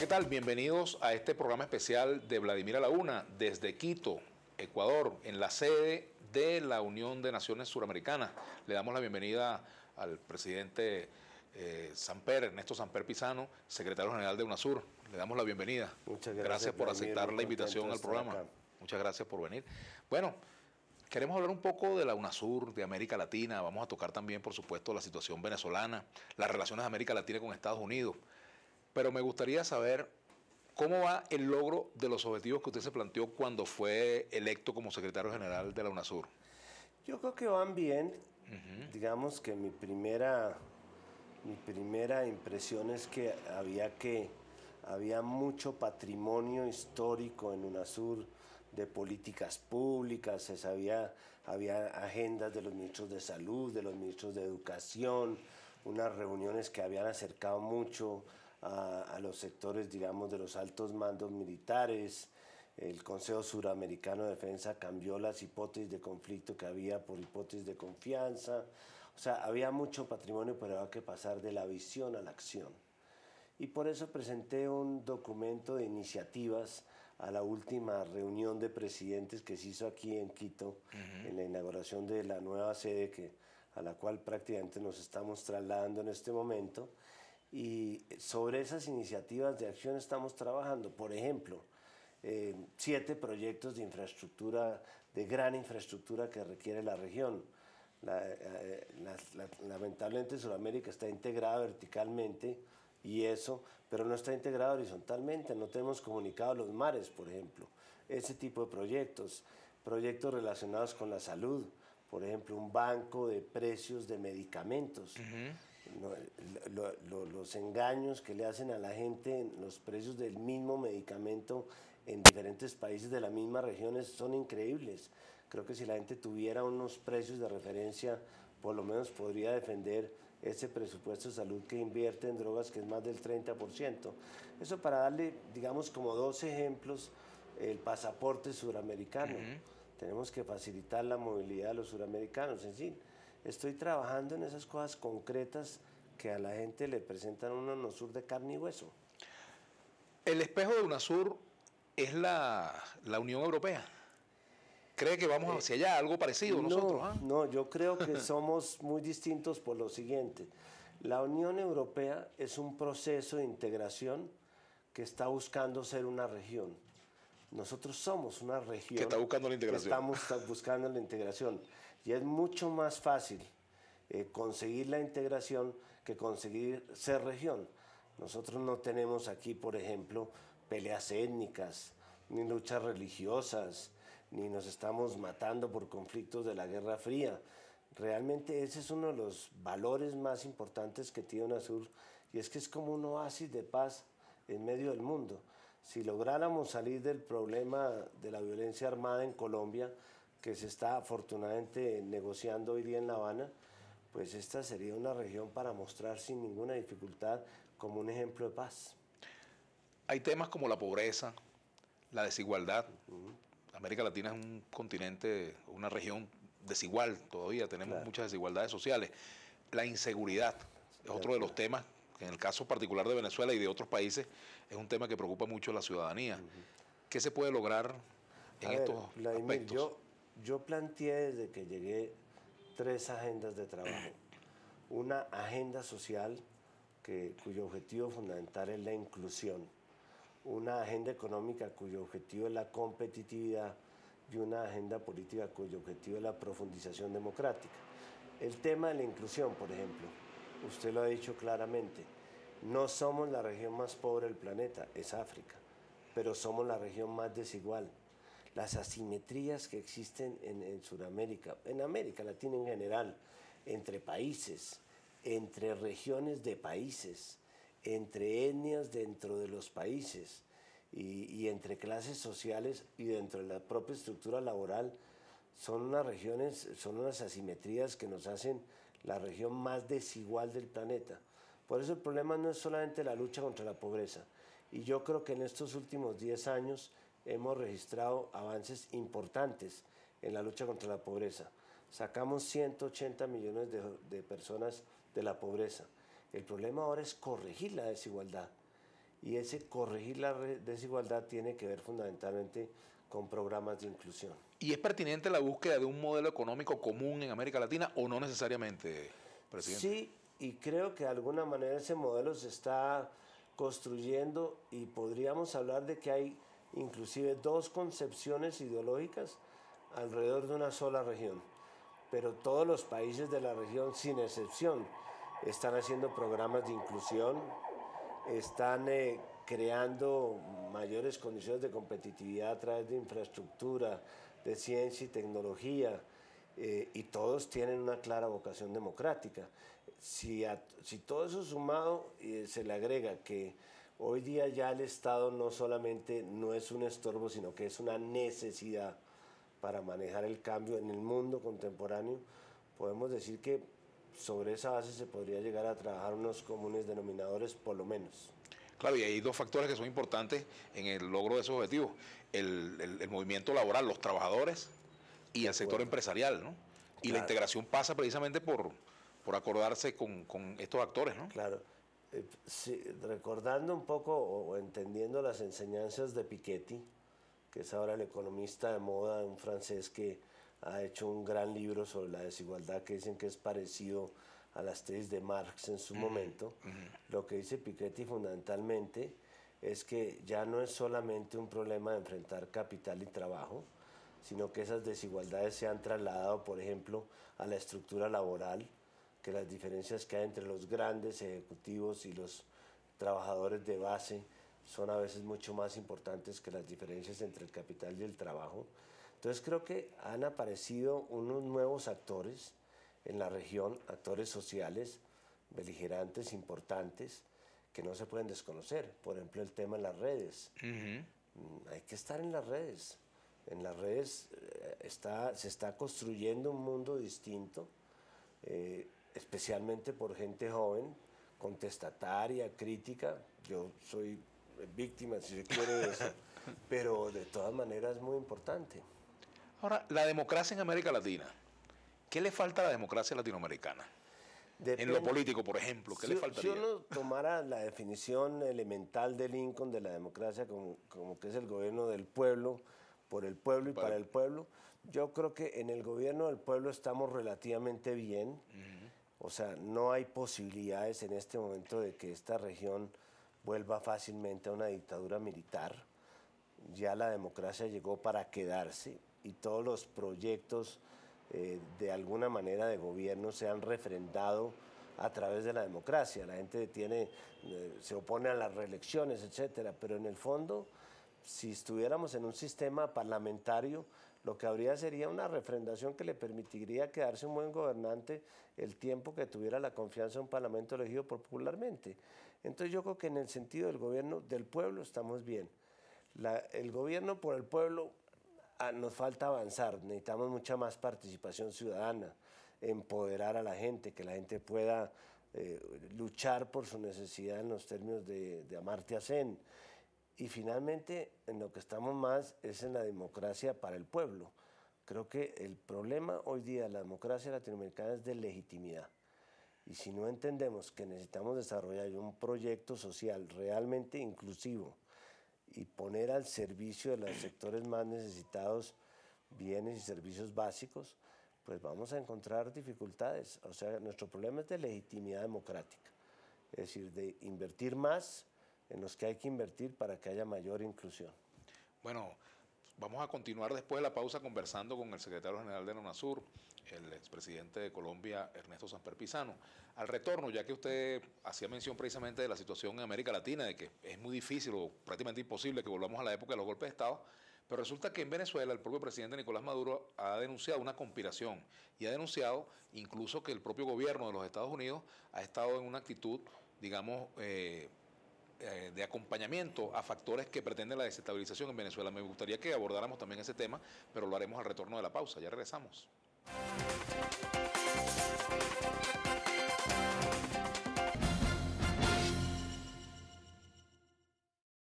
¿qué tal? Bienvenidos a este programa especial de Vladimir a la Una desde Quito, Ecuador, en la sede de la Unión de Naciones Suramericanas. Le damos la bienvenida al presidente Ernesto Samper Pizano, secretario general de UNASUR. Le damos la bienvenida. Muchas gracias por aceptar la invitación al programa. Acá. Muchas gracias por venir. Bueno, queremos hablar un poco de la UNASUR, de América Latina. Vamos a tocar también, por supuesto, la situación venezolana, las relaciones de América Latina con Estados Unidos. Pero me gustaría saber cómo va el logro de los objetivos que usted se planteó cuando fue electo como secretario general de la UNASUR. Yo creo que van bien. Digamos que mi primera impresión es que había mucho patrimonio histórico en UNASUR de políticas públicas, había agendas de los ministros de salud, de los ministros de educación, unas reuniones que habían acercado mucho a los sectores, digamos, de los altos mandos militares. El Consejo Suramericano de Defensa cambió las hipótesis de conflicto que había por hipótesis de confianza. O sea, había mucho patrimonio, pero había que pasar de la visión a la acción. Y por eso presenté un documento de iniciativas a la última reunión de presidentes que se hizo aquí en Quito, en la inauguración de la nueva sede a la cual prácticamente nos estamos trasladando en este momento. Y sobre esas iniciativas de acción estamos trabajando. Por ejemplo, 7 proyectos de infraestructura, de gran infraestructura que requiere la región. Lamentablemente Sudamérica está integrada verticalmente pero no está integrada horizontalmente. No tenemos comunicados los mares, por ejemplo. Ese tipo de proyectos relacionados con la salud, por ejemplo, un banco de precios de medicamentos. Los engaños que le hacen a la gente en los precios del mismo medicamento en diferentes países de la misma región son increíbles. Creo que si la gente tuviera unos precios de referencia, por lo menos podría defender ese presupuesto de salud que invierte en drogas, que es más del 30%. Eso para darle, digamos, como 2 ejemplos, el pasaporte suramericano. Tenemos que facilitar la movilidad de los suramericanos, en fin. Estoy trabajando en esas cosas concretas que a la gente le presentan una UNASUR de carne y hueso. El espejo de UNASUR es la Unión Europea. ¿Cree que vamos hacia allá, algo parecido nosotros? No, yo creo que somos muy distintos por lo siguiente. La Unión Europea es un proceso de integración que está buscando ser una región. Nosotros somos una región que está buscando la integración. Estamos buscando la integración. Y es mucho más fácil conseguir la integración que conseguir ser región. Nosotros no tenemos aquí, por ejemplo, peleas étnicas, ni luchas religiosas, ni nos estamos matando por conflictos de la Guerra Fría. Realmente ese es uno de los valores más importantes que tiene UNASUR, y es que es como un oasis de paz en medio del mundo. Si lográramos salir del problema de la violencia armada en Colombia, que se está afortunadamente negociando hoy día en La Habana, pues esta sería una región para mostrar sin ninguna dificultad como un ejemplo de paz. Hay temas como la pobreza, la desigualdad. América Latina es un continente, una región desigual todavía, tenemos muchas desigualdades sociales. La inseguridad es otro de los temas que en el caso particular de Venezuela y de otros países es un tema que preocupa mucho a la ciudadanía. ¿Qué se puede lograr en estos aspectos? Yo planteé desde que llegué 3 agendas de trabajo. Una agenda social cuyo objetivo fundamental es la inclusión. Una agenda económica cuyo objetivo es la competitividad y una agenda política cuyo objetivo es la profundización democrática. El tema de la inclusión, por ejemplo, usted lo ha dicho claramente, no somos la región más pobre del planeta, es África, pero somos la región más desigual. Las asimetrías que existen en Sudamérica, en América Latina en general, entre países, entre regiones de países, entre etnias dentro de los países y entre clases sociales y dentro de la propia estructura laboral, son unas asimetrías que nos hacen la región más desigual del planeta. Por eso el problema no es solamente la lucha contra la pobreza. Y yo creo que en estos últimos 10 años hemos registrado avances importantes en la lucha contra la pobreza. Sacamos 180 millones de personas de la pobreza. El problema ahora es corregir la desigualdad. y ese corregir la desigualdad tiene que ver fundamentalmente con programas de inclusión. ¿Y es pertinente la búsqueda de un modelo económico común en América Latina o no necesariamente, presidente? Sí, y creo que de alguna manera ese modelo se está construyendo y podríamos hablar de que hay inclusive dos concepciones ideológicas alrededor de una sola región. Pero todos los países de la región, sin excepción, están haciendo programas de inclusión, están creando mayores condiciones de competitividad a través de infraestructura, de ciencia y tecnología, y todos tienen una clara vocación democrática. Si todo eso sumado se le agrega que hoy día ya el Estado no solamente no es un estorbo, sino que es una necesidad para manejar el cambio en el mundo contemporáneo, podemos decir que sobre esa base se podría llegar a trabajar unos comunes denominadores por lo menos. Claro, y hay dos factores que son importantes en el logro de esos objetivos. El movimiento laboral, los trabajadores y el sector empresarial, ¿no? Y la integración pasa precisamente por acordarse con estos actores, ¿no? Claro. Sí, recordando un poco o entendiendo las enseñanzas de Piketty, que es ahora el economista de moda, un francés que ha hecho un gran libro sobre la desigualdad que dicen que es parecido a las tesis de Marx en su momento. Lo que dice Piketty fundamentalmente es que ya no es solamente un problema de enfrentar capital y trabajo, sino que esas desigualdades se han trasladado, por ejemplo, a la estructura laboral, que las diferencias que hay entre los grandes ejecutivos y los trabajadores de base son a veces mucho más importantes que las diferencias entre el capital y el trabajo. Entonces creo que han aparecido unos nuevos actores en la región, actores sociales, beligerantes, importantes, que no se pueden desconocer. Por ejemplo, el tema de las redes. Hay que estar en las redes. En las redes se está construyendo un mundo distinto, especialmente por gente joven, contestataria, crítica. Yo soy víctima, si se quiere, de eso, pero de todas maneras es muy importante. Ahora, la democracia en América Latina, ¿qué le falta a la democracia latinoamericana? En lo político, por ejemplo, ¿qué le faltaría? Si uno tomara la definición elemental de Lincoln de la democracia como que es el gobierno del pueblo, por el pueblo y para el pueblo, yo creo que en el gobierno del pueblo estamos relativamente bien. O sea, no hay posibilidades en este momento de que esta región vuelva fácilmente a una dictadura militar. Ya la democracia llegó para quedarse y todos los proyectos de alguna manera de gobierno se han refrendado a través de la democracia. La gente se opone a las reelecciones, etcétera, pero en el fondo, si estuviéramos en un sistema parlamentario, lo que habría sería una refrendación que le permitiría quedarse un buen gobernante el tiempo que tuviera la confianza de un parlamento elegido popularmente. Entonces yo creo que en el sentido del gobierno del pueblo estamos bien. El gobierno por el pueblo nos falta avanzar, necesitamos mucha más participación ciudadana, empoderar a la gente, que la gente pueda luchar por su necesidad en los términos de Amartya Sen. Y finalmente, en lo que estamos más es en la democracia para el pueblo. Creo que el problema hoy día de la democracia latinoamericana es de legitimidad. Y si no entendemos que necesitamos desarrollar un proyecto social realmente inclusivo y poner al servicio de los sectores más necesitados bienes y servicios básicos, pues vamos a encontrar dificultades. O sea, nuestro problema es de legitimidad democrática, es decir, de invertir más en los que hay que invertir para que haya mayor inclusión. Bueno, vamos a continuar después de la pausa conversando con el secretario general de la UNASUR, el expresidente de Colombia, Ernesto Samper Pizano. Al retorno, ya que usted hacía mención precisamente de la situación en América Latina, de que es muy difícil o prácticamente imposible que volvamos a la época de los golpes de Estado, pero resulta que en Venezuela el propio presidente Nicolás Maduro ha denunciado una conspiración y ha denunciado incluso que el propio gobierno de los Estados Unidos ha estado en una actitud, digamos, de acompañamiento a factores que pretenden la desestabilización en Venezuela. Me gustaría que abordáramos también ese tema, pero lo haremos al retorno de la pausa. Ya regresamos.